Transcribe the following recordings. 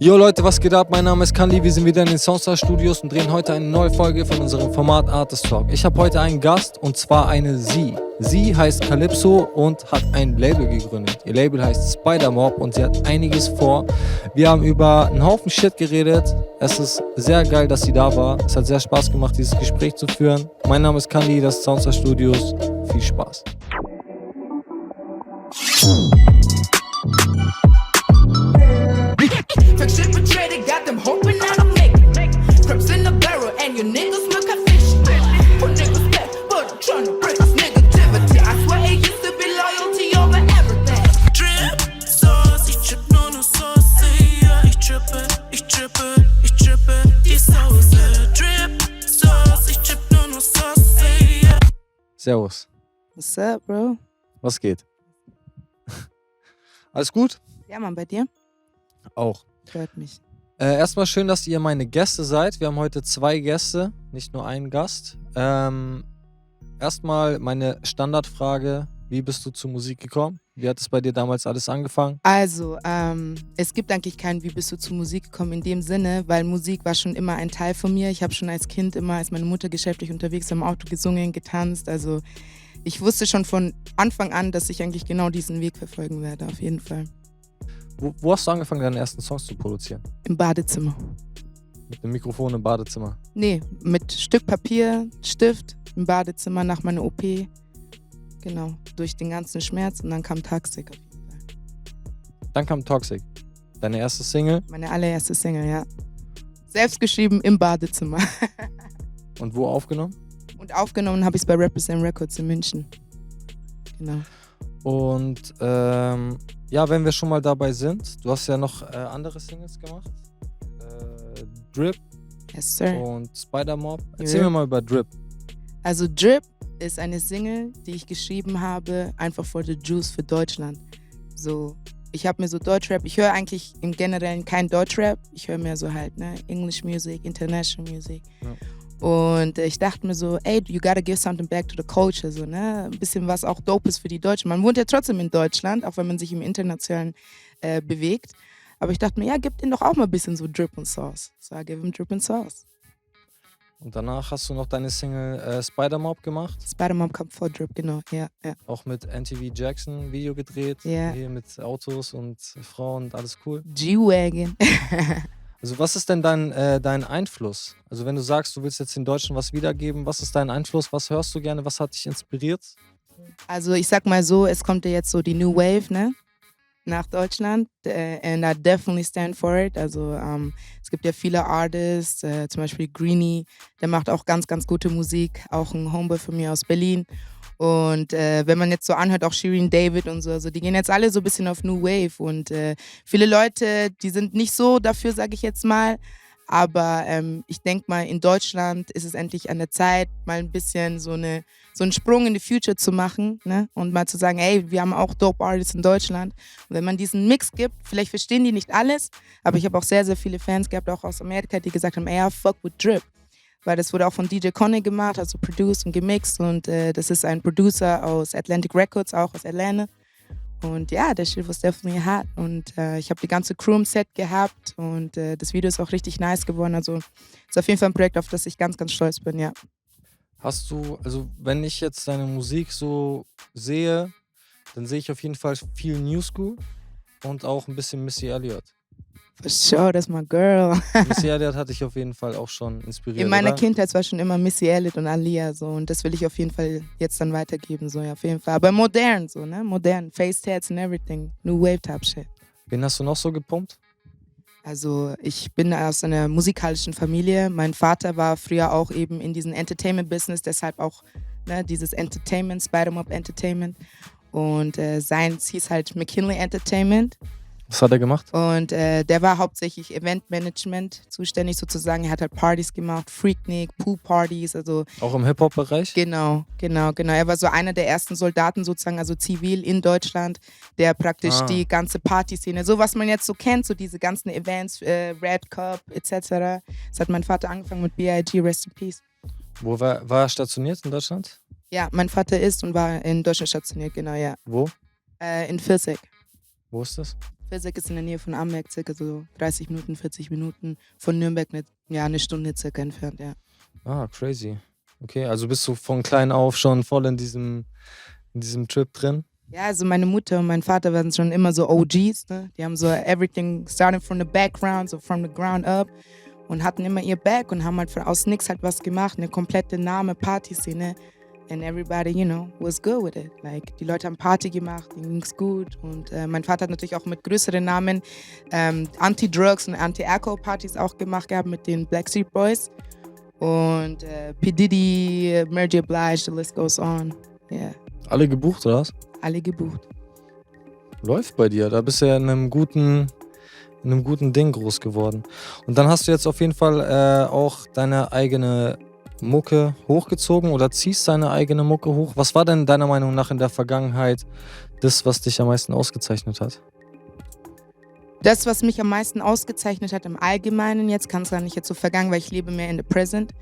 Jo Leute, was geht ab? Mein Name ist Kandi, wir sind wieder in den Soundstar Studios und drehen heute eine neue Folge von unserem Format Artist Talk. Ich habe heute einen Gast und zwar eine Sie. Sie heißt Calypso und hat ein Label gegründet. Ihr Label heißt Spider-Mob und sie hat einiges vor. Wir haben über einen Haufen Shit geredet. Es ist sehr geil, dass sie da war. Es hat sehr Spaß gemacht, dieses Gespräch zu führen. Mein Name ist Kandi, das ist Soundstar Studios. Viel Spaß. Took shit for trading, got them hoping that I'm making. Crips in the barrel, and your niggas look at fish. Put niggas back, but I'm tryna break this negativity. I swear it used to be loyalty over everything. Drip, Sauce, ich tripp nur noch Sauce, ja, ich trippe, die Sauce. Drip, Sauce, ich tripp nur noch Sauce, ja. Servus. What's up, bro? Was geht? Alles gut? Ja, Mann, bei dir? Auch. Hört mich. Erstmal schön, dass ihr meine Gäste seid. Wir haben heute 2 Gäste, nicht nur einen Gast. Erstmal meine Standardfrage: Wie bist du zur Musik gekommen? Wie hat es bei dir damals alles angefangen? Also, es gibt eigentlich kein Wie bist du zur Musik gekommen in dem Sinne, weil Musik war schon immer ein Teil von mir. Ich habe schon als Kind immer, als meine Mutter geschäftlich unterwegs im Auto gesungen, getanzt. Also ich wusste schon von Anfang an, dass ich eigentlich genau diesen Weg verfolgen werde, auf jeden Fall. Wo hast du angefangen, deine ersten Songs zu produzieren? Im Badezimmer. Mit dem Mikrofon im Badezimmer. Nee, mit Stück Papier, Stift, im Badezimmer nach meiner OP. Genau, durch den ganzen Schmerz und dann kam Toxic auf jeden Fall. Dann kam Toxic. Deine erste Single. Meine allererste Single, ja. Selbst geschrieben im Badezimmer. Und wo aufgenommen? Und aufgenommen habe ich es bei Represent Records in München. Genau. Und ja, wenn wir schon mal dabei sind, du hast ja noch andere Singles gemacht. Drip Yes, sir. und Spider-Mob. Erzähl Ja. mir mal über Drip. Also Drip ist eine Single, die ich geschrieben habe, einfach for the Juice für Deutschland. So, ich habe mir so Deutschrap, ich höre eigentlich im Generellen kein Deutschrap, ich höre mehr so halt, ne, English Music, International Music. Ja. Und ich dachte mir so, ey, you gotta give something back to the culture, so, ne, ein bisschen was auch dope ist für die Deutschen. Man wohnt ja trotzdem in Deutschland, auch wenn man sich im Internationalen bewegt. Aber ich dachte mir, ja, gib denen doch auch mal ein bisschen so Drip und Sauce. So, I give him Drip and Sauce. Und danach hast du noch deine Single Spider-Mob gemacht. Spider-Man kommt vor Drip, genau, ja, ja. Auch mit NTV Jackson Video gedreht. Ja. Hier mit Autos und Frauen und alles cool. G-Wagon. Also was ist denn dein Einfluss? Also wenn du sagst, du willst jetzt den Deutschen was wiedergeben, was ist dein Einfluss? Was hörst du gerne? Was hat dich inspiriert? Also ich sag mal so, es kommt ja jetzt so die New Wave, ne? Nach Deutschland. And I definitely stand for it. Also es gibt ja viele Artists, zum Beispiel Greenie, der macht auch ganz, ganz gute Musik. Auch ein Homeboy von mir aus Berlin. Und wenn man jetzt so anhört, auch Shirin David und so, also die gehen jetzt alle so ein bisschen auf New Wave. Und viele Leute, die sind nicht so dafür, sage ich jetzt mal. Aber ich denke mal, in Deutschland ist es endlich an der Zeit, mal ein bisschen so einen Sprung in die Future zu machen, ne? Und mal zu sagen, ey, wir haben auch dope Artists in Deutschland. Und wenn man diesen Mix gibt, vielleicht verstehen die nicht alles, aber ich habe auch sehr, sehr viele Fans gehabt, auch aus Amerika, die gesagt haben, ey, I fuck with Drip. Weil das wurde auch von DJ Conny gemacht, also produced und gemixt. Und das ist ein Producer aus Atlantic Records, auch aus Atlanta. Und ja, der Shit was definitely hot. Und ich habe die ganze Crew im Set gehabt und das Video ist auch richtig nice geworden. Also ist auf jeden Fall ein Projekt, auf das ich ganz, ganz stolz bin, ja. Hast du, also wenn ich jetzt deine Musik so sehe, dann sehe ich auf jeden Fall viel New School und auch ein bisschen Missy Elliott. For sure, that's my girl. Missy Elliott hat dich auf jeden Fall auch schon inspiriert, In meiner oder? Kindheit war schon immer Missy Elliott und Aaliyah so und das will ich auf jeden Fall jetzt dann weitergeben, so ja, auf jeden Fall. Aber modern so, ne? Modern, Face Tats and everything. New Wave Type Shit. Wen hast du noch so gepumpt? Also ich bin aus einer musikalischen Familie. Mein Vater war früher auch eben in diesem Entertainment-Business, deshalb auch ne, dieses Entertainment, Spider-Mob Entertainment. Und seins hieß halt McKinley Entertainment. Was hat er gemacht? Und der war hauptsächlich Eventmanagement zuständig sozusagen. Er hat halt Partys gemacht, Freaknik, Pool-Partys, also Auch im Hip-Hop-Bereich? genau. Er war so einer der ersten Soldaten sozusagen, also zivil in Deutschland, der praktisch die ganze Partyszene, so was man jetzt so kennt, so diese ganzen Events, Red Cup etc. Das hat mein Vater angefangen mit B.I.G. Rest in Peace. Wo war er stationiert in Deutschland? Ja, mein Vater ist und war in Deutschland stationiert, genau, ja. Wo? In Vierzig. Wo ist das? Vilseck ist in der Nähe von Amberg, circa so 30 Minuten, 40 Minuten. Von Nürnberg eine Stunde circa entfernt, ja. Ah, crazy. Okay, also bist du von klein auf schon voll in diesem Trip drin? Ja, also meine Mutter und mein Vater waren schon immer so OGs, ne? Die haben so everything started from the background, so from the ground up und hatten immer ihr Back und haben halt aus nix halt was gemacht, eine komplette Partyszene. And everybody, was good with it. Like, die Leute haben Party gemacht, denen ging's gut. Und mein Vater hat natürlich auch mit größeren Namen Anti-Drugs und Anti-Alcohol-Partys auch gemacht gehabt mit den Black Street Boys. Und P. Diddy, Mary J. Blige, the list goes on. Yeah. Alle gebucht, oder was? Alle gebucht. Läuft bei dir. Da bist du ja in einem guten Ding groß geworden. Und dann hast du jetzt auf jeden Fall auch deine eigene Mucke hochgezogen oder ziehst deine eigene Mucke hoch. Was war denn deiner Meinung nach in der Vergangenheit das, was dich am meisten ausgezeichnet hat? Das, was mich am meisten ausgezeichnet hat im Allgemeinen, jetzt kann es gar nicht jetzt so vergangen, weil ich lebe mehr in the present.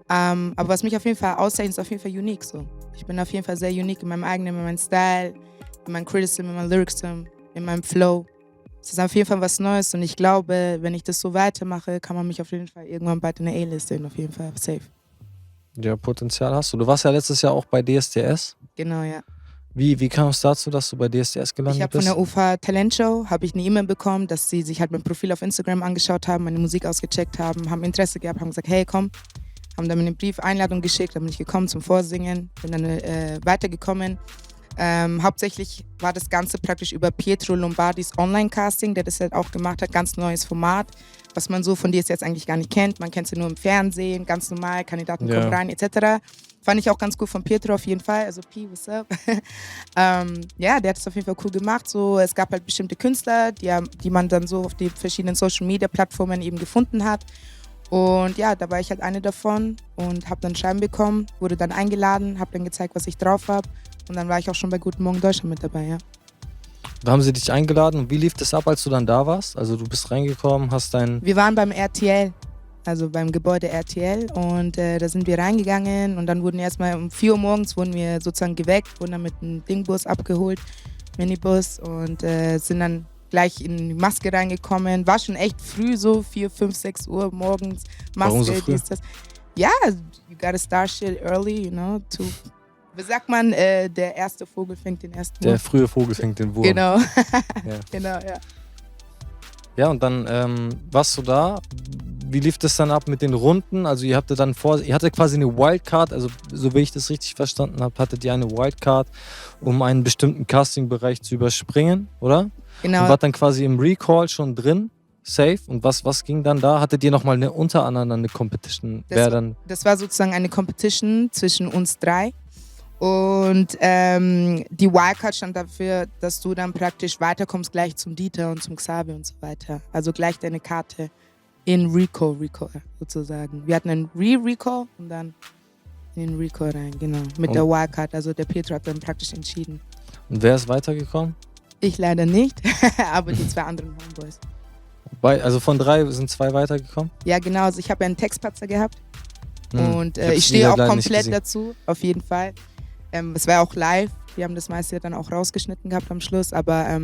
Aber was mich auf jeden Fall auszeichnet, ist auf jeden Fall unique so. Ich bin auf jeden Fall sehr unique in meinem eigenen, in meinem Style, in meinem Criticism, in meinem Lyricism, in meinem Flow. Es ist auf jeden Fall was Neues und ich glaube, wenn ich das so weitermache, kann man mich auf jeden Fall irgendwann bald in der A-Liste sehen, auf jeden Fall safe. Ja, Potenzial hast du. Du warst ja letztes Jahr auch bei DSDS. Genau, ja. Wie kam es dazu, dass du bei DSDS gelandet bist? Ich habe von der UFA Talentshow eine E-Mail bekommen, dass sie sich halt mein Profil auf Instagram angeschaut haben, meine Musik ausgecheckt haben Interesse gehabt, haben gesagt, hey, komm. Haben dann mir einen Brief Einladung geschickt, dann bin ich gekommen zum Vorsingen, bin dann weitergekommen. Hauptsächlich war das Ganze praktisch über Pietro Lombardis Online-Casting, der das halt auch gemacht hat, ganz neues Format, was man so von DSDS eigentlich gar nicht kennt. Man kennt sie nur im Fernsehen, ganz normal, Kandidaten kommen rein, etc. Fand ich auch ganz gut von Pietro auf jeden Fall, also P, what's up? Ja, der hat es auf jeden Fall cool gemacht. So, es gab halt bestimmte Künstler, die man dann so auf die verschiedenen Social-Media-Plattformen eben gefunden hat. Und ja, da war ich halt eine davon und habe dann Scheiben bekommen, wurde dann eingeladen, habe dann gezeigt, was ich drauf habe. Und dann war ich auch schon bei Guten Morgen Deutschland mit dabei, ja. Da haben sie dich eingeladen und wie lief das ab, als du dann da warst? Also du bist reingekommen, hast Wir waren beim RTL, also beim Gebäude RTL und da sind wir reingegangen und dann wurden erstmal um 4 Uhr morgens wurden wir sozusagen geweckt, wurden dann mit einem Dingbus abgeholt, Minibus und sind dann gleich in die Maske reingekommen. War schon echt früh, so 4, 5, 6 Uhr morgens. Maske, Warum so früh? das. Ja, you gotta start shit early, wie sagt man, der erste Vogel fängt den ersten Wurm. Der frühe Vogel fängt den Wurm. Genau. Ja. Genau, ja. Ja, und dann warst du da. Wie lief das dann ab mit den Runden? Also ihr hattet quasi eine Wildcard, also so wie ich das richtig verstanden habe, hattet ihr eine Wildcard, um einen bestimmten Castingbereich zu überspringen, oder? Genau. Und wart dann quasi im Recall schon drin, safe. Und was ging dann da? Hattet ihr nochmal untereinander eine Competition? Das war sozusagen eine Competition zwischen uns 3. Und die Wildcard stand dafür, dass du dann praktisch weiterkommst gleich zum Dieter und zum Xavier und so weiter. Also gleich deine Karte in Recall sozusagen. Wir hatten einen Recall und dann in den Recall rein, genau. Mit der Wildcard, also der Pietro hat dann praktisch entschieden. Und wer ist weitergekommen? Ich leider nicht, aber die 2 anderen Homeboys. Also von 3 sind 2 weitergekommen? Ja, genau. Also ich habe ja einen Textpatzer gehabt und ich ich stehe auch komplett dazu, auf jeden Fall. Es war auch live, wir haben das meiste dann auch rausgeschnitten gehabt am Schluss, aber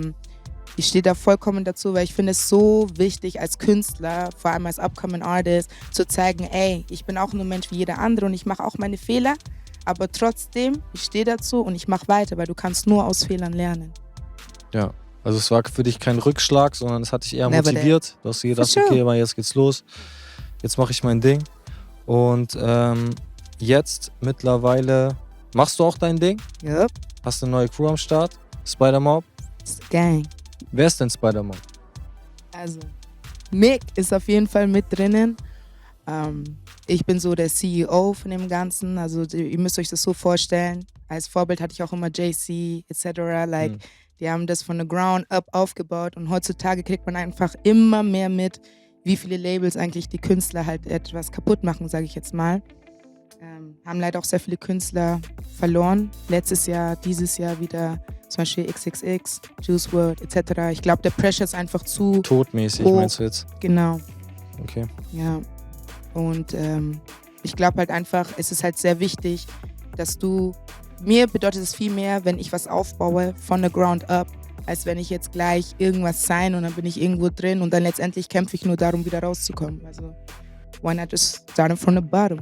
ich stehe da vollkommen dazu, weil ich finde es so wichtig als Künstler, vor allem als Upcoming Artist, zu zeigen, ey, ich bin auch nur ein Mensch wie jeder andere und ich mache auch meine Fehler, aber trotzdem, ich stehe dazu und ich mache weiter, weil du kannst nur aus Fehlern lernen. Ja, also es war für dich kein Rückschlag, sondern es hat dich eher Never motiviert. Du hast dir gedacht, sure. okay, aber jetzt geht's los, jetzt mache ich mein Ding. Und jetzt mittlerweile machst du auch dein Ding? Yep. Hast eine neue Crew am Start? Spider-Mob? Gang. Wer ist denn Spider-Mob? Also, Mick ist auf jeden Fall mit drinnen. Ich bin so der CEO von dem Ganzen. Also, ihr müsst euch das so vorstellen. Als Vorbild hatte ich auch immer JC etc. Die haben das von the ground up aufgebaut. Und heutzutage kriegt man einfach immer mehr mit, wie viele Labels eigentlich die Künstler halt etwas kaputt machen, sage ich jetzt mal. Haben leider auch sehr viele Künstler verloren. Letztes Jahr, dieses Jahr wieder zum Beispiel XXX, Juice WRLD etc. Ich glaube, der Pressure ist einfach zu Todmäßig, hoch. meinst du jetzt? Genau. Okay. Ja. Und ich glaube halt einfach, es ist halt sehr wichtig, dass mir bedeutet es viel mehr, wenn ich was aufbaue von the ground up, als wenn ich jetzt gleich irgendwas sein und dann bin ich irgendwo drin und dann letztendlich kämpfe ich nur darum, wieder rauszukommen. Also, why not just start from the bottom?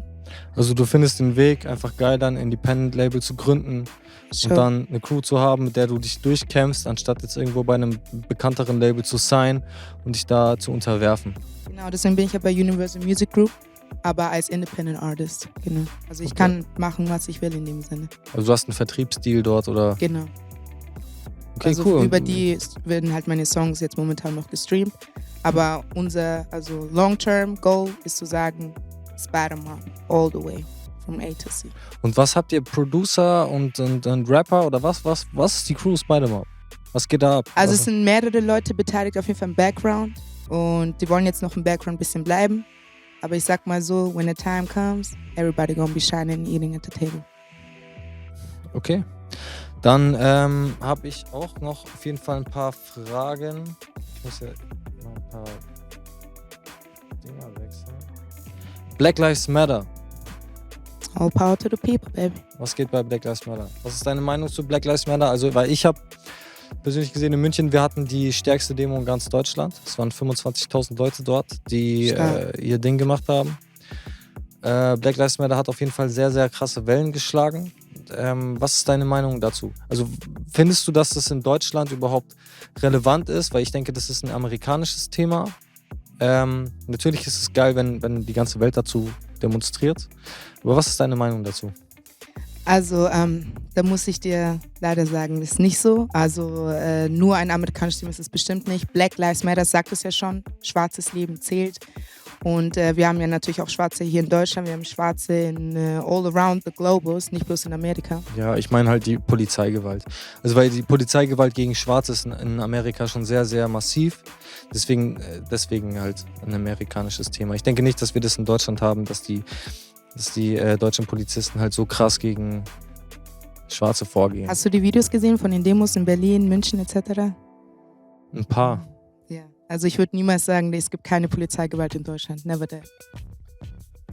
Also du findest den Weg einfach geil, dann Independent-Label zu gründen und dann eine Crew zu haben, mit der du dich durchkämpfst, anstatt jetzt irgendwo bei einem bekannteren Label zu sein und dich da zu unterwerfen. Genau, deswegen bin ich ja bei Universal Music Group, aber als Independent Artist, genau. Also ich kann machen, was ich will in dem Sinne. Also du hast einen Vertriebsstil dort, oder? Genau. Okay, Also cool. über die werden halt meine Songs jetzt momentan noch gestreamt. Aber unser Long-Term Goal ist zu sagen, bottom up, all the way, from A to C. Und was habt ihr, Producer und Rapper oder was ist die Crew Spider-Man? Was geht da ab? Also es sind mehrere Leute beteiligt auf jeden Fall im Background und die wollen jetzt noch im Background ein bisschen bleiben. Aber ich sag mal so, when the time comes, everybody gonna be shining and eating at the table. Okay. Dann habe ich auch noch auf jeden Fall ein paar Fragen. Ich muss ja noch ein paar Dinger wechseln. Black Lives Matter. All power to the people, baby. Was geht bei Black Lives Matter? Was ist deine Meinung zu Black Lives Matter? Also, weil ich habe persönlich gesehen in München, wir hatten die stärkste Demo in ganz Deutschland. Es waren 25.000 Leute dort, die ihr Ding gemacht haben. Black Lives Matter hat auf jeden Fall sehr, sehr krasse Wellen geschlagen. Was ist deine Meinung dazu? Also findest du, dass das in Deutschland überhaupt relevant ist? Weil ich denke, das ist ein amerikanisches Thema. Natürlich ist es geil, wenn die ganze Welt dazu demonstriert. Aber was ist deine Meinung dazu? Also, da muss ich dir leider sagen, ist nicht so. Also, nur ein amerikanisches Thema ist es bestimmt nicht. Black Lives Matter sagt es ja schon. Schwarzes Leben zählt. Und wir haben ja natürlich auch Schwarze hier in Deutschland. Wir haben Schwarze in all around the globus, nicht bloß in Amerika. Ja, ich meine halt die Polizeigewalt. Also weil die Polizeigewalt gegen Schwarze ist in Amerika schon sehr, sehr massiv. Deswegen halt ein amerikanisches Thema. Ich denke nicht, dass wir das in Deutschland haben, dass die deutschen Polizisten halt so krass gegen Schwarze vorgehen. Hast du die Videos gesehen von den Demos in Berlin, München etc.? Ein paar. Ja. Also ich würde niemals sagen, es gibt keine Polizeigewalt in Deutschland. Never that.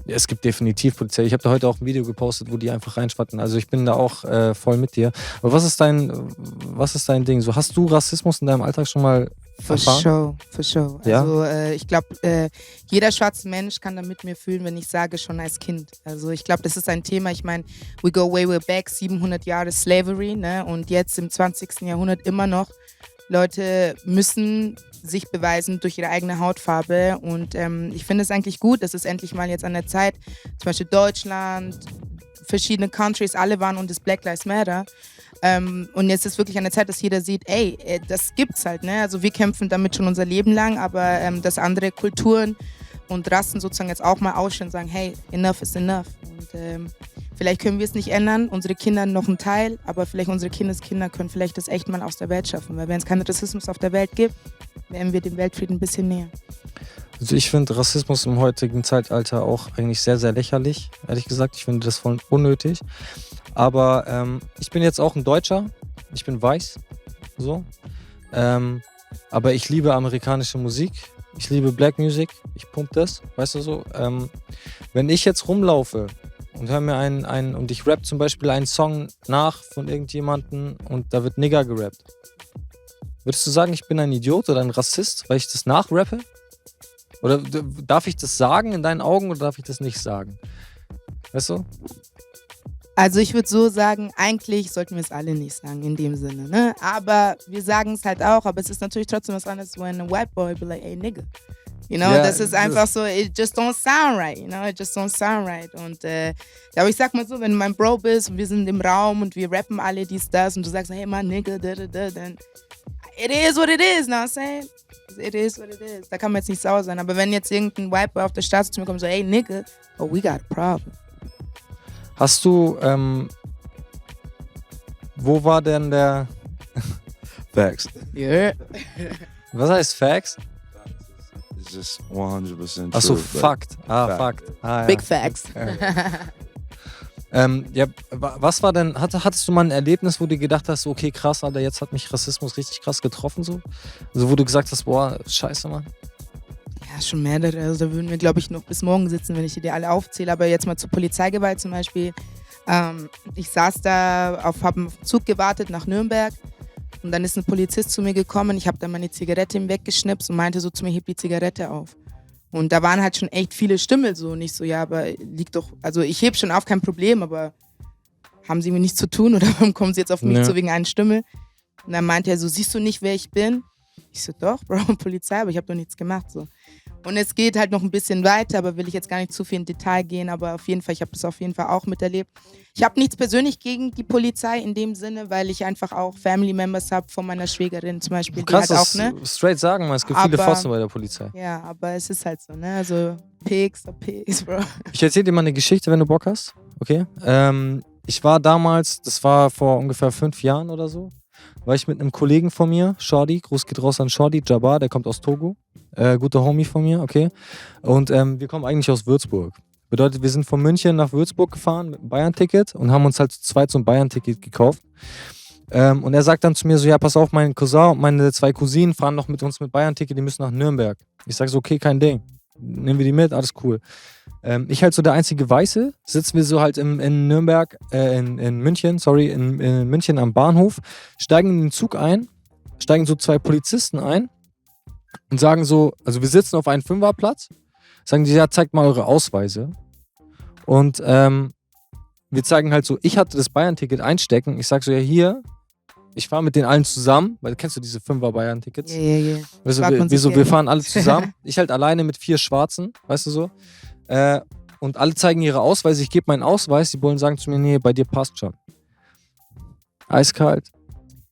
Ja, es gibt definitiv Polizei. Ich habe da heute auch ein Video gepostet, wo die einfach reinspatten. Also ich bin da auch voll mit dir. Aber was ist dein Ding? So, hast du Rassismus in deinem Alltag schon mal erfahren? For sure. Ja? Also ich glaube, jeder schwarze Mensch kann da mit mir fühlen, wenn ich sage, schon als Kind. Also ich glaube, das ist ein Thema. Ich meine, we go way back, 700 Jahre Slavery, ne? Und jetzt im 20. Jahrhundert immer noch. Leute müssen sich beweisen durch ihre eigene Hautfarbe und ich finde es eigentlich gut, dass es endlich mal jetzt an der Zeit, zum Beispiel Deutschland, verschiedene Countries, alle waren und das Black Lives Matter und jetzt ist wirklich an der Zeit, dass jeder sieht, ey, das gibt's halt, ne? Also wir kämpfen damit schon unser Leben lang, aber dass andere Kulturen und Rassen sozusagen jetzt auch mal aufstehen und sagen, hey, enough is enough und vielleicht können wir es nicht ändern, unsere Kinder noch ein Teil, aber vielleicht unsere Kindeskinder können vielleicht das echt mal aus der Welt schaffen. Weil wenn es keinen Rassismus auf der Welt gibt, wären wir dem Weltfrieden ein bisschen näher. Also ich finde Rassismus im heutigen Zeitalter auch eigentlich sehr, sehr lächerlich, ehrlich gesagt. Ich finde das voll unnötig. Aber ich bin jetzt auch ein Deutscher. Ich bin weiß. So. Aber ich liebe amerikanische Musik. Ich liebe Black Music. Ich pump das, weißt du so. Wenn ich jetzt rumlaufe und höre mir und ich rap zum Beispiel einen Song nach von irgendjemandem und da wird Nigger gerappt. Würdest du sagen, ich bin ein Idiot oder ein Rassist, weil ich das nachrappe? Oder darf ich das sagen in deinen Augen oder darf ich das nicht sagen? Weißt du? Also ich würde so sagen, eigentlich sollten wir es alle nicht sagen in dem Sinne, ne? Aber wir sagen es halt auch, aber es ist natürlich trotzdem was anderes, when a white boy be like, hey nigga. You know, Ja, das ist einfach so, it just don't sound right, you know, it just don't sound right. Und aber ich sag mal so, wenn du mein Bro bist und wir sind im Raum und wir rappen alle dies, das und du sagst, hey man, nigga, dann it is what it is, know what I'm saying? It is what it is. Da kann man jetzt nicht sauer sein. Aber wenn jetzt irgendein White Boy auf der Straße zu mir kommt und so, hey nigga, oh, we got a problem. Hast du, wo war denn der Facts? Yeah. Was heißt Facts? It's just 100% Achso, true, but Fakt. Fact. Fakt. Ah, ja. Big facts. Ja, was war denn, hattest du mal ein Erlebnis, wo du gedacht hast, okay, krass, Alter, jetzt hat mich Rassismus richtig krass getroffen, so? Also, wo du gesagt hast, boah, scheiße, Mann. Ja, schon mehrere. Also da würden wir, glaube ich, noch bis morgen sitzen, wenn ich die alle aufzähle. Aber jetzt mal zur Polizeigewalt zum Beispiel. Ich saß da, hab auf den Zug gewartet nach Nürnberg Und dann ist ein Polizist zu mir gekommen, ich habe dann meine Zigarette ihm weggeschnipst und meinte so zu mir, heb die Zigarette auf. Und da waren halt schon echt viele Stimmen so. Und ich so, ja, aber liegt doch, also ich heb schon auf, kein Problem, aber haben Sie mir nichts zu tun oder warum kommen Sie jetzt auf mich zu wegen einer Stimme? Und dann meinte er so, siehst du nicht, wer ich bin? Ich so, doch, Bro, Polizei, aber ich habe doch nichts gemacht. So. Und es geht halt noch ein bisschen weiter, aber will ich jetzt gar nicht zu viel in Detail gehen, aber auf jeden Fall, ich habe das auf jeden Fall auch miterlebt. Ich habe nichts persönlich gegen die Polizei in dem Sinne, weil ich einfach auch Family Members habe von meiner Schwägerin zum Beispiel. Du kannst die halt das auch, ne? straight sagen, man. Es gibt viele Pfosten bei der Polizei. Ja, aber es ist halt so, ne? Also Pigs, Bro. Ich erzähle dir mal eine Geschichte, wenn du Bock hast. Okay? Ich war damals, das war vor ungefähr 5 Jahren oder so, war ich mit einem Kollegen von mir, Shorty, Gruß geht raus an Shorty, Jabbar, der kommt aus Togo, guter Homie von mir, okay. Und wir kommen eigentlich aus Würzburg. Bedeutet, wir sind von München nach Würzburg gefahren mit einem Bayern-Ticket und haben uns halt zu zweit so ein Bayern-Ticket gekauft. Und er sagt dann zu mir so, ja, pass auf, mein Cousin und meine 2 Cousinen fahren noch mit uns mit Bayern-Ticket, die müssen nach Nürnberg. Ich sag so, okay, kein Ding. Nehmen wir die mit, alles cool. Ich halt so der einzige Weiße, sitzen wir so halt in Nürnberg, in München am Bahnhof, steigen in den Zug ein, steigen so 2 Polizisten ein und sagen so, also wir sitzen auf einem Fünferplatz, sagen die, ja, zeigt mal eure Ausweise. Und wir zeigen halt so, ich hatte das Bayern-Ticket einstecken, ich sag so, ja hier, ich fahre mit den allen zusammen, weil kennst du diese 5er Bayern-Tickets? Ja. Wir fahren alle zusammen. Ich halt alleine mit 4 Schwarzen, weißt du so. Und alle zeigen ihre Ausweise. Ich gebe meinen Ausweis. Die Bullen sagen zu mir, nee, bei dir passt schon. Eiskalt.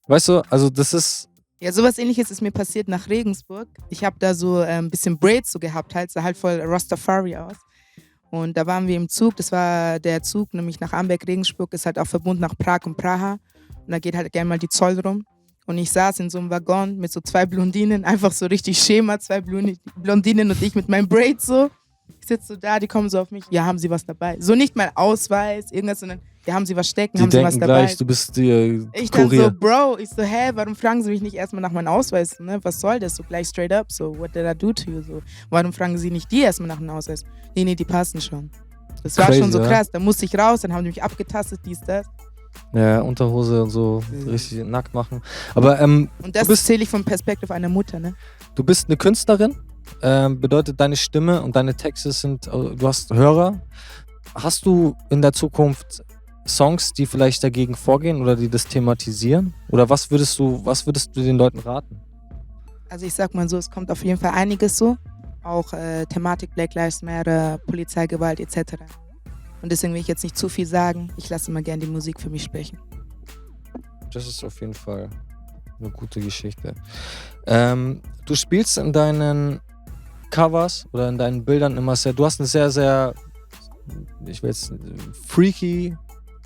Weißt du, also das ist... Ja, sowas ähnliches ist mir passiert nach Regensburg. Ich habe da so ein bisschen Braids so gehabt, halt, sah halt voll Rastafari aus. Und da waren wir im Zug. Das war der Zug, nämlich nach Amberg-Regensburg, ist halt auch verbunden nach Prag und Praha. Und da geht halt gerne mal die Zoll rum. Und ich saß in so einem Waggon mit so 2 Blondinen, einfach so richtig Schema, 2 Blondinen und ich mit meinem Braid so. Ich sitze so da, die kommen so auf mich, ja, haben sie was dabei? So nicht mal Ausweis, irgendwas, sondern, ja, haben sie was stecken, die haben sie was dabei? Gleich, du bist die ich dann Kurier. so, Bro, ich so, hä, warum fragen sie mich nicht erstmal nach meinem Ausweis? Ne? Was soll das? So gleich straight up, so, what did I do to you? So, warum fragen sie nicht die erstmal nach dem Ausweis? Nee, die passen schon. Das war Crazy, schon so ja? krass, da musste ich raus, dann haben die mich abgetastet, dies, das. Ja, Unterhose und so, richtig nackt machen. Aber und das zähle ich vom Perspektiv einer Mutter, ne? du bist eine Künstlerin, bedeutet deine Stimme und deine Texte sind, du hast Hörer. Hast du in der Zukunft Songs, die vielleicht dagegen vorgehen oder die das thematisieren? Oder was würdest du den Leuten raten? Also ich sag mal so, es kommt auf jeden Fall einiges so. Auch Thematik Black Lives Matter, Polizeigewalt etc. Und deswegen will ich jetzt nicht zu viel sagen. Ich lasse immer gerne die Musik für mich sprechen. Das ist auf jeden Fall eine gute Geschichte. Du spielst in deinen Covers oder in deinen Bildern immer sehr, du hast eine sehr, sehr, ich will jetzt, freaky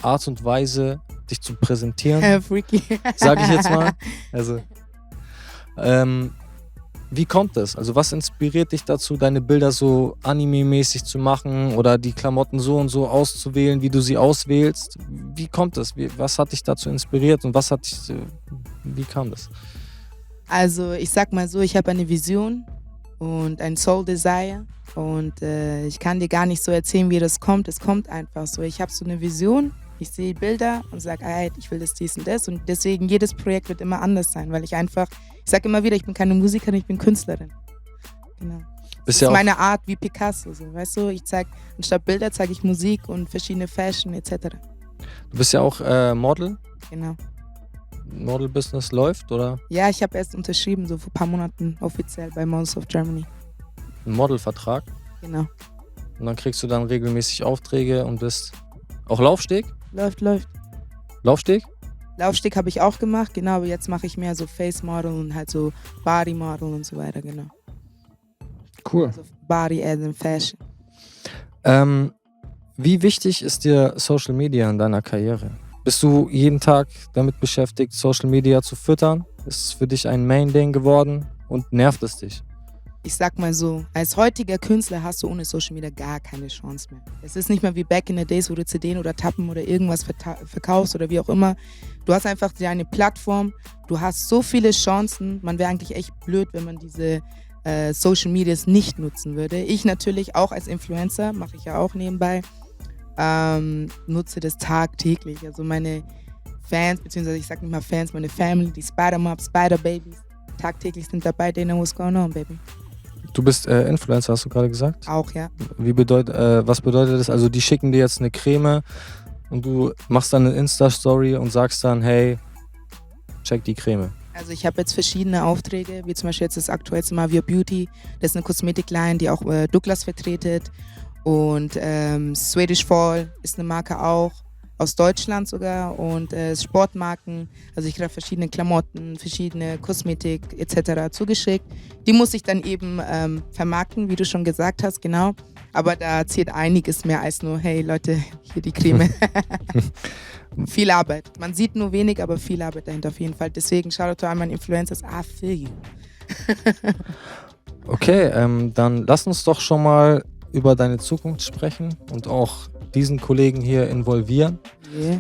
Art und Weise, dich zu präsentieren. Freaky. Sag ich jetzt mal. Also, wie kommt das? Also was inspiriert dich dazu, deine Bilder so anime-mäßig zu machen oder die Klamotten so und so auszuwählen, wie du sie auswählst? Wie kommt das? Was hat dich dazu inspiriert und wie kam das? Also ich sag mal so, ich habe eine Vision und ein Soul Desire und ich kann dir gar nicht so erzählen, wie das kommt. Es kommt einfach so. Ich habe so eine Vision, ich sehe Bilder und sage, ich will das, dies und das und deswegen jedes Projekt wird immer anders sein, weil ich sage immer wieder, ich bin keine Musikerin, ich bin Künstlerin. Genau. Das ist meine Art wie Picasso, so, weißt du? Ich zeige, anstatt Bilder zeige ich Musik und verschiedene Fashion etc. Du bist ja auch Model. Genau. Model-Business läuft, oder? Ja, ich habe erst unterschrieben, so vor ein paar Monaten offiziell bei Models of Germany. Ein Modelvertrag. Genau. Und dann kriegst du dann regelmäßig Aufträge und bist auch Laufsteg? Läuft. Laufsteg? Laufsteg habe ich auch gemacht, genau, aber jetzt mache ich mehr so Face-Model und halt so Body-Model und so weiter, genau. Cool. Also Body as in Fashion. Wie wichtig ist dir Social Media in deiner Karriere? Bist du jeden Tag damit beschäftigt, Social Media zu füttern? Ist es für dich ein Main-Ding geworden und nervt es dich? Ich sag mal so, als heutiger Künstler hast du ohne Social Media gar keine Chance mehr. Es ist nicht mehr wie back in the days, wo du CDs oder Tappen oder irgendwas verkaufst oder wie auch immer. Du hast einfach eine Plattform, du hast so viele Chancen. Man wäre eigentlich echt blöd, wenn man diese Social Medias nicht nutzen würde. Ich natürlich auch als Influencer, mache ich ja auch nebenbei, nutze das tagtäglich. Also meine Fans, beziehungsweise ich sag nicht mal Fans, meine Family, die Spider-Mob, Spider-Babies, tagtäglich sind dabei, they know what's going on, baby. Du bist Influencer, hast du gerade gesagt? Auch, ja. Was bedeutet das? Also die schicken dir jetzt eine Creme und du machst dann eine Insta-Story und sagst dann, hey, check die Creme. Also ich habe jetzt verschiedene Aufträge, wie zum Beispiel jetzt das aktuellste Mal Via Beauty. Das ist eine Kosmetikline, die auch Douglas vertretet. Und Swedish Fall ist eine Marke auch, aus Deutschland sogar. Und Sportmarken, also ich kriege verschiedene Klamotten, verschiedene Kosmetik etc. zugeschickt. Die muss ich dann eben vermarkten, wie du schon gesagt hast, genau. Aber da zählt einiges mehr als nur, hey Leute, hier die Creme. Viel Arbeit. Man sieht nur wenig, aber viel Arbeit dahinter auf jeden Fall. Deswegen Shoutout to all meine Influencers. I feel you. Okay, dann lass uns doch schon mal über deine Zukunft sprechen und auch diesen Kollegen hier involvieren. Yeah.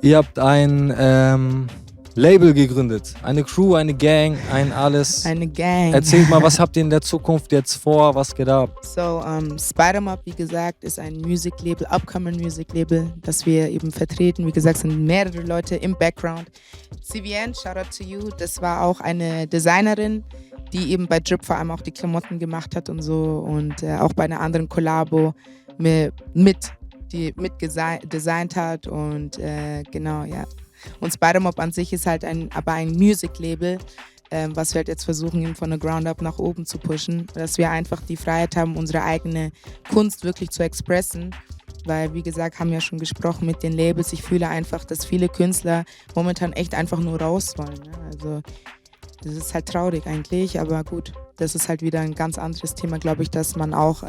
Ihr habt ein Label gegründet, eine Crew, eine Gang, ein alles. Eine Gang. Erzählt mal, was habt ihr in der Zukunft jetzt vor, was geht ab? So, Spider-Mob, wie gesagt, ist ein Music-Label, upcoming Music-Label, das wir eben vertreten. Wie gesagt, sind mehrere Leute im Background. CVN, shout out to you, das war auch eine Designerin, die eben bei Drip vor allem auch die Klamotten gemacht hat und so und auch bei einer anderen Kollabo die designt hat und genau, ja. Und Spider-Mob an sich ist halt ein Music-Label, was wir halt jetzt versuchen, eben von der Ground Up nach oben zu pushen, dass wir einfach die Freiheit haben, unsere eigene Kunst wirklich zu expressen, weil, wie gesagt, haben wir ja schon gesprochen mit den Labels. Ich fühle einfach, dass viele Künstler momentan echt einfach nur raus wollen. Ne? Also das ist halt traurig eigentlich, aber gut, das ist halt wieder ein ganz anderes Thema, glaube ich, dass man auch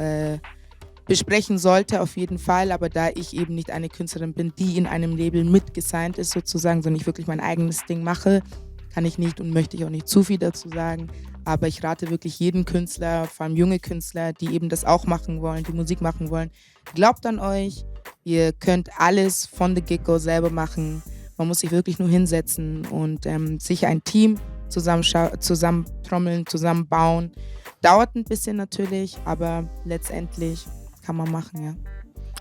besprechen sollte auf jeden Fall, aber da ich eben nicht eine Künstlerin bin, die in einem Label mitgesigned ist sozusagen, sondern ich wirklich mein eigenes Ding mache, kann ich nicht und möchte ich auch nicht zu viel dazu sagen, aber ich rate wirklich jedem Künstler, vor allem junge Künstler, die eben das auch machen wollen, die Musik machen wollen, glaubt an euch, ihr könnt alles von the get-go selber machen, man muss sich wirklich nur hinsetzen und sich ein Team zusammentrommeln, zusammenbauen, dauert ein bisschen natürlich, aber letztendlich kann man machen, ja.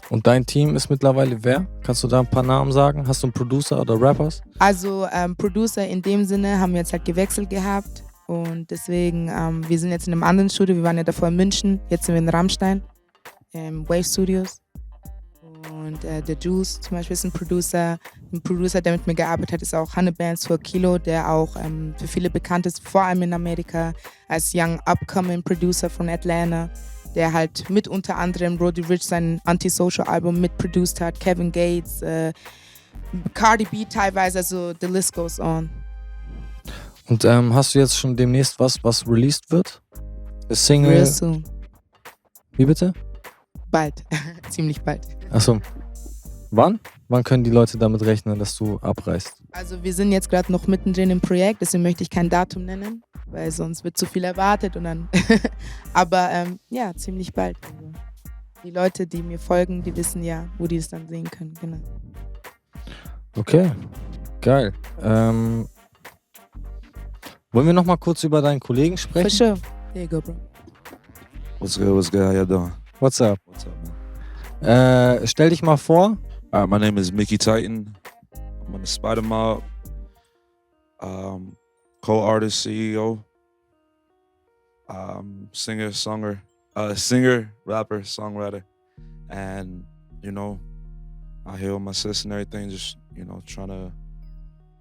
Und dein Team ist mittlerweile wer? Kannst du da ein paar Namen sagen? Hast du einen Producer oder Rappers? Also Producer in dem Sinne haben wir jetzt halt gewechselt gehabt und deswegen, wir sind jetzt in einem anderen Studio, wir waren ja davor in München, jetzt sind wir in Rammstein, Wave Studios und der Juice zum Beispiel ist ein Producer, der mit mir gearbeitet hat, ist auch Hannebands for Kilo, der auch für viele bekannt ist, vor allem in Amerika, als Young Upcoming Producer von Atlanta, der halt mit unter anderem Roddy Ricch sein Antisocial-Album mitproduced hat, Kevin Gates, Cardi B teilweise, also the list goes on. Und hast du jetzt schon demnächst was released wird? Eine Single? Real soon. Wie bitte? Bald, ziemlich bald. Achso. Wann? Wann können die Leute damit rechnen, dass du abreist? Also wir sind jetzt gerade noch mittendrin im Projekt, deswegen möchte ich kein Datum nennen, weil sonst wird zu viel erwartet und dann. Aber ja, ziemlich bald. Also, die Leute, die mir folgen, die wissen ja, wo die es dann sehen können. Genau. Okay, geil. Wollen wir noch mal kurz über deinen Kollegen sprechen? For sure. There you go, bro. What's good? What's good? How y'all doing? What's up? What's up, man? Stell dich mal vor. My name is Mickey Titan. I'm on the Spider-Mob. Co-artist, CEO. Singer, rapper, songwriter. And, you know, out here with my sis and everything, just, you know, trying to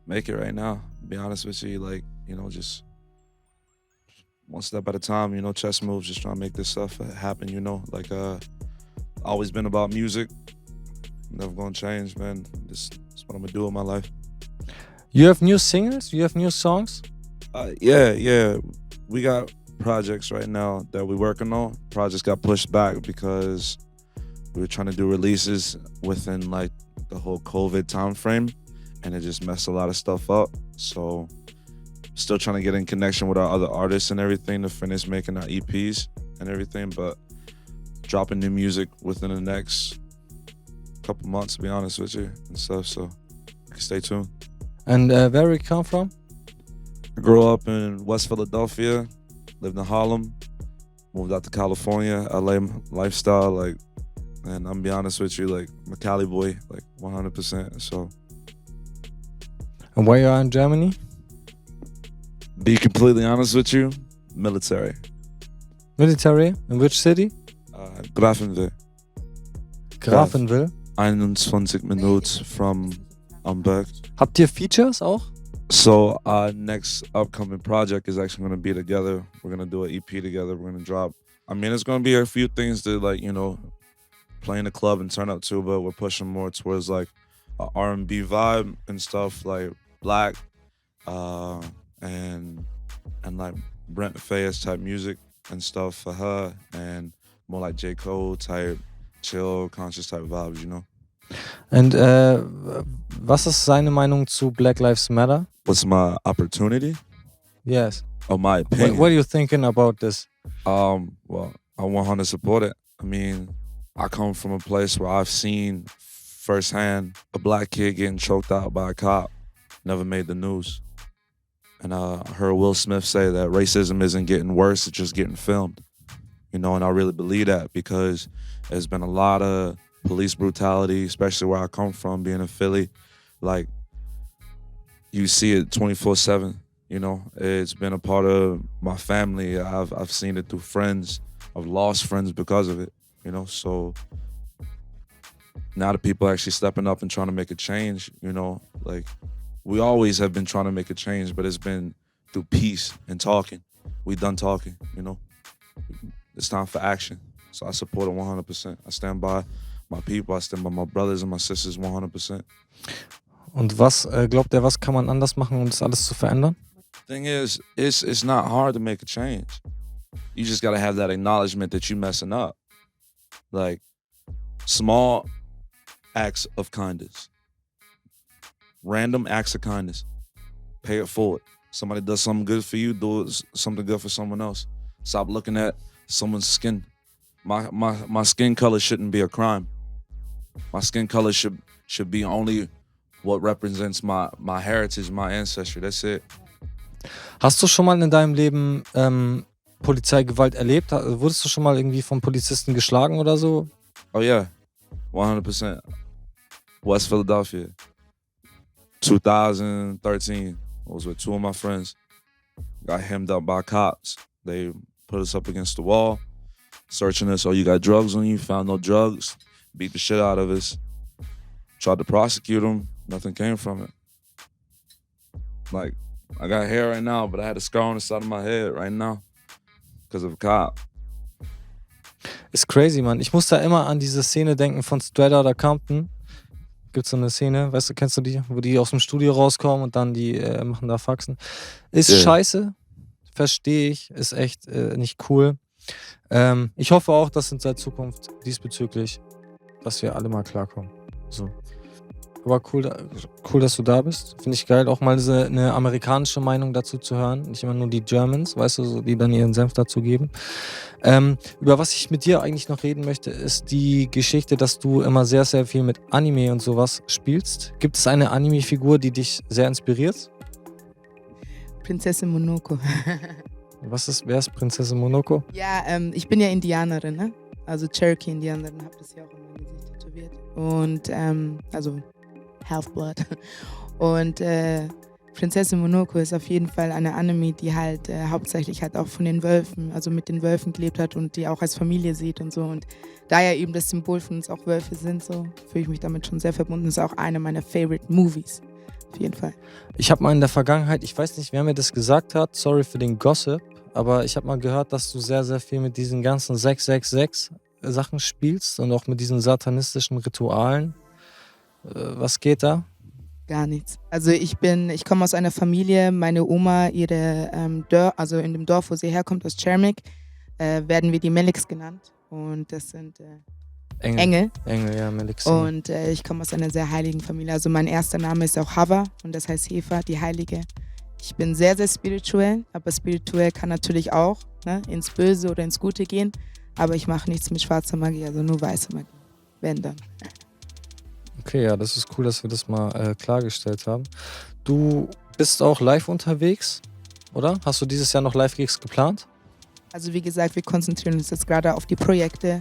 make it right now. To be honest with you, like, you know, just one step at a time, you know, chess moves, just trying to make this stuff happen, you know. Like, always been about music. Never gonna change, man. This is what I'm gonna do in my life. You have new singles? You have new songs? Yeah. We got projects right now that we're working on. Projects got pushed back because we were trying to do releases within like the whole COVID time frame, and it just messed a lot of stuff up. So still trying to get in connection with our other artists and everything to finish making our EPs and everything, but dropping new music within the next couple months, to be honest with you, and stuff, so stay tuned. And where you come from? I grew up in West Philadelphia, lived in Harlem, moved out to California, LA lifestyle, like, and I'm gonna be honest with you, like, I'm a Cali boy, like 100%, so And why you are in Germany? Be completely honest with you, military. Military? In which city? Grafenwil. Grafenwil. 21 Minuten from Amberg. Habt ihr Features auch? So our next upcoming project is actually going to be together. We're going to do an EP together. We're going to drop. I mean, it's going to be a few things to like, you know, play in the club and turn up to, but we're pushing more towards like a R&B vibe and stuff like Black and like Brent Faiyaz type music and stuff for her, and more like J. Cole type chill, conscious type vibes, you know? Und was ist seine Meinung zu Black Lives Matter? What's my opportunity? Yes. Or my opinion? What are you thinking about this? Well, I 100 support it. I mean, I come from a place where I've seen firsthand a black kid getting choked out by a cop, never made the news. And I heard Will Smith say that racism isn't getting worse, it's just getting filmed. You know, and I really believe that because there's been a lot of police brutality, especially where I come from, being in Philly. Like, you see it 24/7. You know, it's been a part of my family. I've seen it through friends. I've lost friends because of it. You know, so now the people are actually stepping up and trying to make a change. You know, like we always have been trying to make a change, but it's been through peace and talking. We done talking. You know, it's time for action. So I support it 100%. I stand by my people. I stand by my brothers and my sisters 100%. Und was glaubt ihr, was kann man anders machen, um das alles zu verändern? Thing is, it's not hard to make a change. You just gotta have that acknowledgement that you messing up. Like small acts of kindness, random acts of kindness. Pay it forward. Somebody does something good for you, do something good for someone else. Stop looking at someone's skin. My skin color shouldn't be a crime. My skin color should be only what represents my heritage, my ancestry. That's it. Hast du schon mal in deinem Leben Polizeigewalt erlebt? Wurdest du schon mal irgendwie von Polizisten geschlagen oder so? Oh yeah, 100%. West Philadelphia, 2013. I was with two of my friends. Got hemmed up by cops. They put us up against the wall, searching us. Oh, you got drugs on you? Found no drugs. Beat the shit out of us. Tried to prosecute them. Nothing came from it. Like, I got hair right now, but I had a scar on the side of my head right now because of a cop. Ist crazy, Mann. Ich muss da immer an diese Szene denken von Straight Outta Compton. Gibt's so eine Szene, weißt du, kennst du die? Wo die aus dem Studio rauskommen und dann die machen da Faxen. Ist scheiße, verstehe ich, ist echt nicht cool. Ich hoffe auch, dass in der Zukunft diesbezüglich, dass wir alle mal klarkommen. So. Aber cool, dass du da bist. Finde ich geil, auch mal eine amerikanische Meinung dazu zu hören. Nicht immer nur die Germans, weißt du, die dann ihren Senf dazu geben. Über was ich mit dir eigentlich noch reden möchte, ist die Geschichte, dass du immer sehr, sehr viel mit Anime und sowas spielst. Gibt es eine Anime-Figur, die dich sehr inspiriert? Prinzessin Monoko. Wer ist Prinzessin Monoko? Ja, ich bin ja Indianerin, ne? Also Cherokee-Indianerin, hab das ja auch in meinem Gesicht tätowiert. Und, also Half-Blood. Und Prinzessin Monoko ist auf jeden Fall eine Anime, die halt hauptsächlich halt auch von den Wölfen, also mit den Wölfen gelebt hat und die auch als Familie sieht und so. Und da ja eben das Symbol von uns auch Wölfe sind, so fühle ich mich damit schon sehr verbunden. Das ist auch eine meiner Favorite Movies. Auf jeden Fall. Ich habe mal in der Vergangenheit, ich weiß nicht, wer mir das gesagt hat, sorry für den Gossip, aber ich habe mal gehört, dass du sehr, sehr viel mit diesen ganzen 666 Sachen spielst und auch mit diesen satanistischen Ritualen. Was geht da? Gar nichts. Also ich komme aus einer Familie, meine Oma, also in dem Dorf, wo sie herkommt, aus Chermik, werden wir die Meliks genannt. Und das sind Engel. Engel, ja, Meliks. Und ich komme aus einer sehr heiligen Familie. Also mein erster Name ist auch Hava und das heißt Hefa, die Heilige. Ich bin sehr, sehr spirituell, aber spirituell kann natürlich auch ins Böse oder ins Gute gehen. Aber ich mache nichts mit schwarzer Magie, also nur weiße Magie. Wenn dann. Okay, ja, das ist cool, dass wir das mal klargestellt haben. Du bist auch live unterwegs, oder? Hast du dieses Jahr noch Live-Gigs geplant? Also wie gesagt, wir konzentrieren uns jetzt gerade auf die Projekte.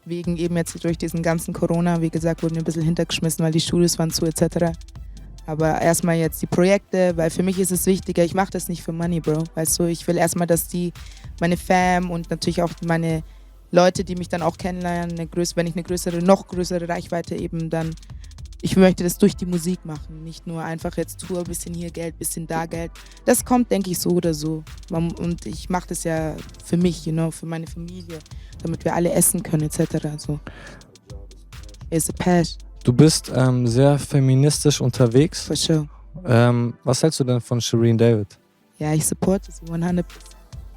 Wegen eben jetzt durch diesen ganzen Corona, wie gesagt, wurden wir ein bisschen hintergeschmissen, weil die Studios waren zu etc. Aber erstmal jetzt die Projekte, weil für mich ist es wichtiger, ich mache das nicht für Money, Bro. Weißt du, ich will erstmal, dass meine Fam und natürlich auch meine Leute, die mich dann auch kennenlernen, wenn ich eine noch größere Reichweite eben dann, ich möchte das durch die Musik machen, nicht nur einfach jetzt Tour, bisschen hier Geld, bisschen da Geld. Das kommt, denke ich, so oder so. Und ich mache das ja für mich, für meine Familie, damit wir alle essen können, etc. So. It's a passion. Du bist sehr feministisch unterwegs. For sure. Was hältst du denn von Shireen David? Ja, ich supporte sie 100%.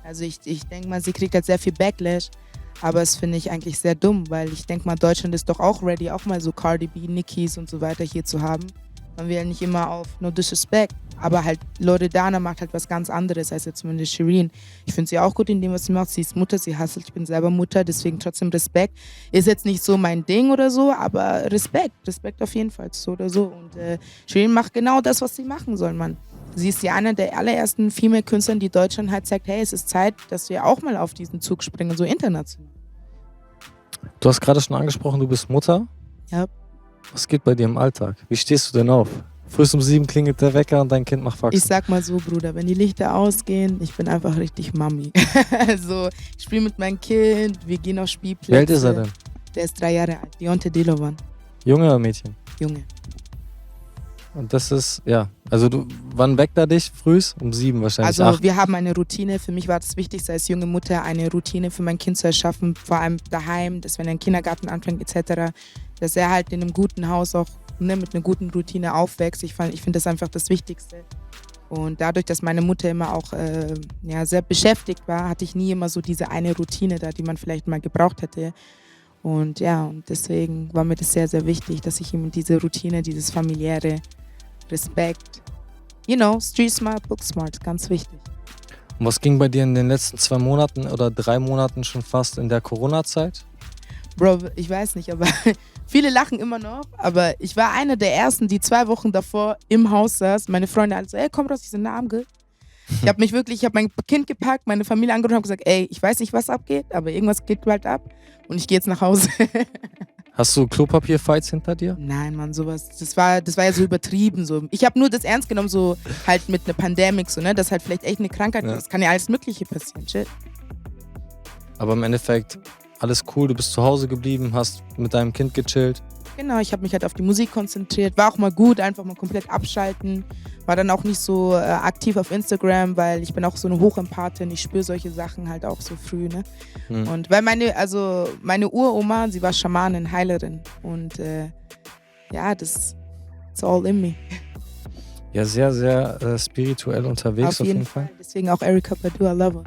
Also ich denke mal, sie kriegt halt sehr viel Backlash, aber das finde ich eigentlich sehr dumm, weil ich denke mal, Deutschland ist doch auch ready, auch mal so Cardi B, Nickies und so weiter hier zu haben. Man will ja nicht immer auf No Disrespect, aber halt Loredana macht halt was ganz anderes als jetzt zumindest Shireen. Ich finde sie auch gut in dem, was sie macht. Sie ist Mutter, sie hustelt, ich bin selber Mutter, deswegen trotzdem Respekt. Ist jetzt nicht so mein Ding oder so, aber Respekt auf jeden Fall, so oder so. Und Shireen macht genau das, was sie machen soll, Mann. Sie ist ja eine der allerersten Female-Künstler, die Deutschland halt sagt, hey, es ist Zeit, dass wir auch mal auf diesen Zug springen, so international. Du hast gerade schon angesprochen, du bist Mutter. Ja. Was geht bei dir im Alltag? Wie stehst du denn auf? Früh um 7 klingelt der Wecker und dein Kind macht Faxen. Ich sag mal so, Bruder, wenn die Lichter ausgehen, ich bin einfach richtig Mami. Also, ich spiele mit meinem Kind, wir gehen auf Spielplätze. Wie alt ist er denn? Der ist 3 Jahre alt, Deontay Delovan. Junge oder Mädchen? Junge. Und das ist, ja, also wann weckt er dich? Frühs? Um 7 wahrscheinlich. Also 8. wir haben eine Routine. Für mich war das Wichtigste als junge Mutter, eine Routine für mein Kind zu erschaffen, vor allem daheim, dass wenn er in den Kindergarten anfängt etc., dass er halt in einem guten Haus auch mit einer guten Routine aufwächst. Ich finde das einfach das Wichtigste. Und dadurch, dass meine Mutter immer auch sehr beschäftigt war, hatte ich nie immer so diese eine Routine da, die man vielleicht mal gebraucht hätte. Und ja, und deswegen war mir das sehr, sehr wichtig, dass ich ihm diese Routine, dieses familiäre Respekt, street smart, book smart, ganz wichtig. Und was ging bei dir in den letzten 2 Monaten oder 3 Monaten schon fast in der Corona-Zeit? Bro, ich weiß nicht, aber viele lachen immer noch, aber ich war einer der Ersten, die 2 Wochen davor im Haus saß. Meine Freunde alle so, ey, komm raus, ich sind arm, gell? Ich habe mein Kind gepackt, meine Familie angerufen und gesagt, ey, ich weiß nicht, was abgeht, aber irgendwas geht bald ab und ich gehe jetzt nach Hause. Hast du Klopapier-Fights hinter dir? Nein, Mann, sowas, das war ja so übertrieben. So. Ich habe nur das ernst genommen, so halt mit einer Pandemie, so, ne, dass halt vielleicht echt eine Krankheit ist. Das kann ja alles Mögliche passieren, shit. Aber im Endeffekt, alles cool, du bist zu Hause geblieben, hast mit deinem Kind gechillt. Genau, ich habe mich halt auf die Musik konzentriert. War auch mal gut, einfach mal komplett abschalten. War dann auch nicht so aktiv auf Instagram, weil ich bin auch so eine Hochempathin. Ich spüre solche Sachen halt auch so früh, ne? Und weil meine Uroma, sie war Schamanin, Heilerin. Und das it's all in me. Ja, sehr, sehr spirituell unterwegs auf jeden Fall. Deswegen auch Erykah Badu, I love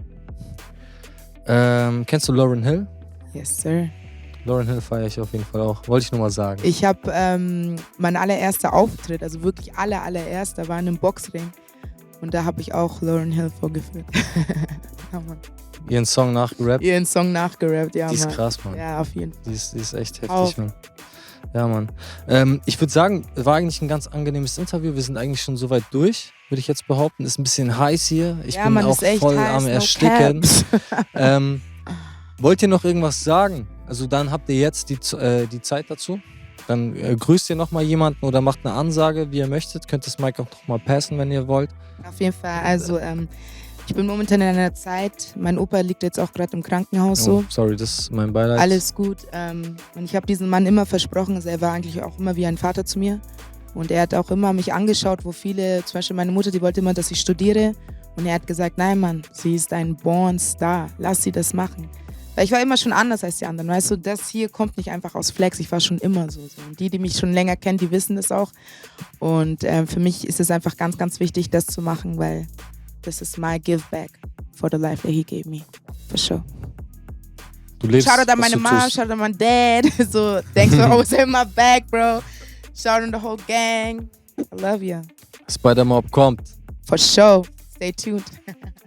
her. Kennst du Lauryn Hill? Yes, sir. Lauryn Hill feiere ich auf jeden Fall auch. Wollte ich nur mal sagen. Ich habe mein allererster Auftritt, also wirklich allererster, war in einem Boxring. Und da habe ich auch Lauryn Hill vorgeführt. Ja, Mann. Ihren Song nachgerappt? Ihren Song nachgerappt, ja, Mann. Die ist krass, Mann. Ja, auf jeden Fall. Die ist echt heftig, Mann. Ja, Mann. Ich würde sagen, war eigentlich ein ganz angenehmes Interview. Wir sind eigentlich schon soweit durch, würde ich jetzt behaupten. Ist ein bisschen heiß hier. Ich bin auch voll am Ersticken. Wollt ihr noch irgendwas sagen? Also dann habt ihr jetzt die Zeit dazu. Dann grüßt ihr nochmal jemanden oder macht eine Ansage, wie ihr möchtet. Könnt das Mic auch nochmal passen, wenn ihr wollt. Auf jeden Fall. Also ich bin momentan in einer Zeit, mein Opa liegt jetzt auch gerade im Krankenhaus so. Sorry, das ist mein Beileid. Alles gut. Und ich habe diesem Mann immer versprochen, also er war eigentlich auch immer wie ein Vater zu mir. Und er hat auch immer mich angeschaut, wo viele, zum Beispiel meine Mutter, die wollte immer, dass ich studiere. Und er hat gesagt, nein Mann, sie ist ein Born Star, lass sie das machen. Weil ich war immer schon anders als die anderen, weißt du, das hier kommt nicht einfach aus Flex, ich war schon immer so. Und die mich schon länger kennen, die wissen das auch. Und für mich ist es einfach ganz, ganz wichtig, das zu machen, weil this is my give back for the life that he gave me, for sure. Du lebst, shout out an meine Mom, shout out an my dad, so thanks for always having my back, bro. Shout out an the whole gang, I love you. Spider-Mob kommt. For sure, stay tuned.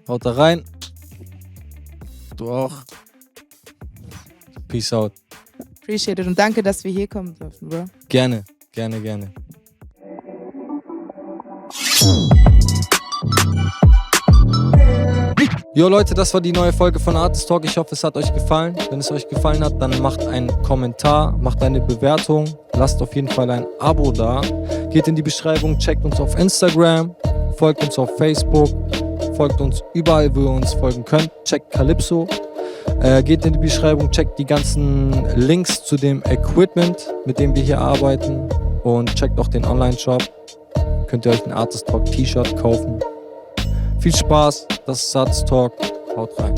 Haut da rein. Du auch. Peace out. Appreciate it und danke, dass wir hier kommen dürfen, Bro. Gerne, gerne, gerne. Jo Leute, das war die neue Folge von Artist Talk. Ich hoffe, es hat euch gefallen. Wenn es euch gefallen hat, dann macht einen Kommentar, macht eine Bewertung. Lasst auf jeden Fall ein Abo da. Geht in die Beschreibung, checkt uns auf Instagram, folgt uns auf Facebook, folgt uns überall, wo ihr uns folgen könnt. Checkt Calypso. Geht in die Beschreibung, checkt die ganzen Links zu dem Equipment, mit dem wir hier arbeiten. Und checkt auch den Online-Shop. Könnt ihr euch ein Artist Talk T-Shirt kaufen. Viel Spaß, das ist Artist Talk. Haut rein.